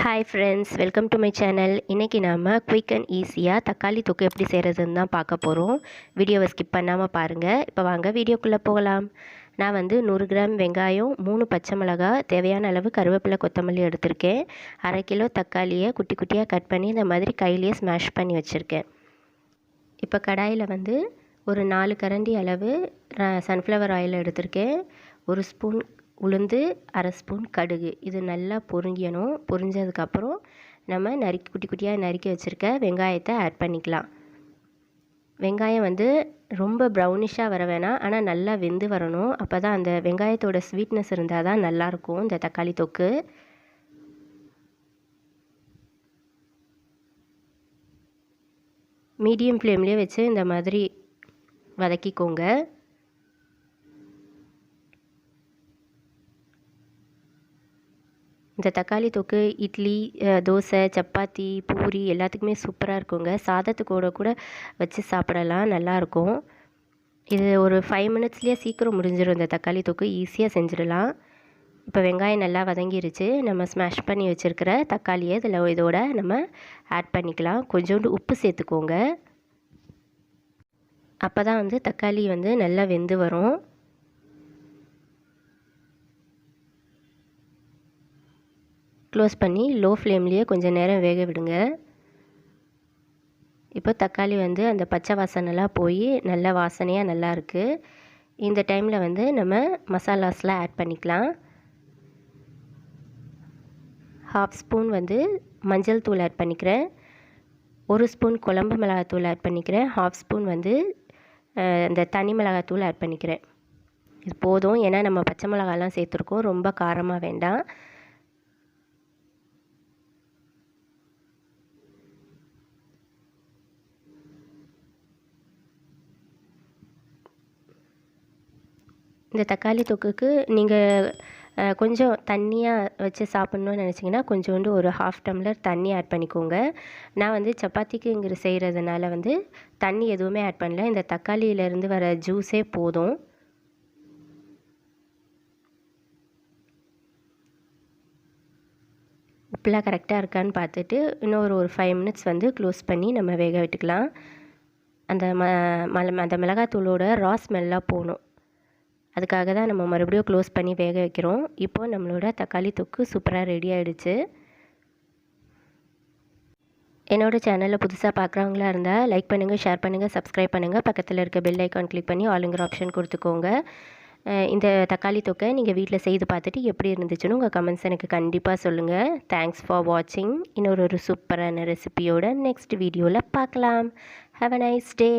Hi friends, welcome to my channel. இன்றைக்கி நாம் quick and ஈஸியாக தக்காளி தொக்கு எப்படி செய்கிறதுன்னு தான் பார்க்க போகிறோம். வீடியோவை ஸ்கிப் பண்ணாமல் பாருங்கள். இப்போ வாங்க வீடியோக்குள்ளே போகலாம். நான் 100 கிராம் வெங்காயம், 3 பச்சை மிளகாய், தேவையான அளவு கருவேப்பிலை கொத்தமல்லி எடுத்திருக்கேன். 1/2 கிலோ தக்காளியை குட்டி குட்டியாக கட் பண்ணி இந்த மாதிரி கையிலேயே ஸ்மாஷ் பண்ணி வச்சுருக்கேன். இப்போ கடாயில் ஒரு 4 கரண்டி அளவு சன்ஃப்ளவர் ஆயில் எடுத்திருக்கேன். 1 ஸ்பூன் உளுந்து, 1/2 ஸ்பூன் கடுகு. இது நல்லா பொரிஞ்சணும். பொரிஞ்சதுக்கப்புறம் நம்ம குட்டி குட்டியாக நறுக்கி வச்சுருக்க வெங்காயத்தை ஆட் பண்ணிக்கலாம். வெங்காயம் ரொம்ப ப்ரௌனிஷாக வர வேணாம், ஆனால் நல்லா வெந்து வரணும். அப்போ தான் அந்த வெங்காயத்தோட ஸ்வீட்னஸ் இருந்தால் தான் நல்லாயிருக்கும் இந்த தக்காளி தொக்கு. மீடியம் ஃப்ளேம்லேயே வச்சு இந்த மாதிரி வதக்கிக்கோங்க. இந்த தக்காளி தொக்கு இட்லி, தோசை, சப்பாத்தி, பூரி எல்லாத்துக்குமே சூப்பராக இருக்குங்க. சாதத்துக்கூட கூட வச்சு சாப்பிடலாம், நல்லாயிருக்கும். இது ஒரு 5 மினிட்ஸ்லேயே சீக்கிரம் முடிஞ்சிடும். இந்த தக்காளி தொக்கு ஈஸியாக செஞ்சிடலாம். இப்போ வெங்காயம் நல்லா வதங்கிருச்சு. நம்ம ஸ்மாஷ் பண்ணி வச்சுருக்கிற தக்காளியை இதோட நம்ம ஆட் பண்ணிக்கலாம். கொஞ்சோண்டு உப்பு சேர்த்துக்கோங்க. அப்போ தான் தக்காளி நல்லா வெந்து வரும். க்ளோஸ் பண்ணி லோ ஃப்ளேம்லேயே கொஞ்சம் நேரம் வேக விடுங்க. இப்போ தக்காளி அந்த பச்சை வாசனைலாம் போய் நல்ல வாசனையாக நல்லா இருக்குது. இந்த டைமில் நம்ம மசாலாஸ்லாம் ஆட் பண்ணிக்கலாம். 1/2 ஸ்பூன் மஞ்சள் தூள் ஆட் பண்ணிக்கிறேன். 1 ஸ்பூன் குழம்பு மிளகாத்தூள் ஆட் பண்ணிக்கிறேன். 1/2 ஸ்பூன் இந்த தனி மிளகாத்தூள் ஆட் பண்ணிக்கிறேன். இது போதும், ஏன்னா நம்ம பச்சை மிளகாலாம் சேர்த்துருக்கோம், ரொம்ப காரமாக வேண்டாம். இந்த தக்காளி தொக்குக்கு நீங்கள் கொஞ்சம் தண்ணியாக வச்சு சாப்பிட்ணுன்னு நினச்சிங்கன்னா கொஞ்சோண்டு ஒரு 1/2 டம்ளர் தண்ணி ஆட் பண்ணிக்கோங்க. நான் சப்பாத்திக்கு செய்கிறதுனால தண்ணி எதுவுமே ஆட் பண்ணல. இந்த தக்காளியிலேருந்து வர ஜூஸே போதும். உப்புலாம் கரெக்டாக இருக்கான்னு பார்த்துட்டு இன்னும் ஒரு 5 மினிட்ஸ் க்ளோஸ் பண்ணி நம்ம வேக விட்டுக்கலாம். அந்த மிளகாத்தூளோட ரா ஸ்மெல்லாம் போகணும். அதுக்காக தான் நம்ம மறுபடியும் க்ளோஸ் பண்ணி வேக வைக்கிறோம். இப்போது நம்மளோட தக்காளி தொக்கு சூப்பராக ரெடி ஆகிடுச்சு. என்னோடய சேனலில் புதுசாக பார்க்குறவங்களா இருந்தால் லைக் பண்ணுங்கள், ஷேர் பண்ணுங்கள், சப்ஸ்கிரைப் பண்ணுங்கள். பக்கத்தில் இருக்க பெல் ஐக்கான் கிளிக் பண்ணி ஆளுங்கிற ஆப்ஷன் கொடுத்துக்கோங்க. இந்த தக்காளி தொக்கை நீங்கள் வீட்டில் செய்து பார்த்துட்டு எப்படி இருந்துச்சுன்னு உங்கள் கமெண்ட்ஸ் எனக்கு கண்டிப்பாக சொல்லுங்கள். தேங்க்ஸ் ஃபார் வாட்சிங். இன்னொரு சூப்பரான ரெசிபியோட நெக்ஸ்ட் வீடியோவில் பார்க்கலாம். Have a nice day.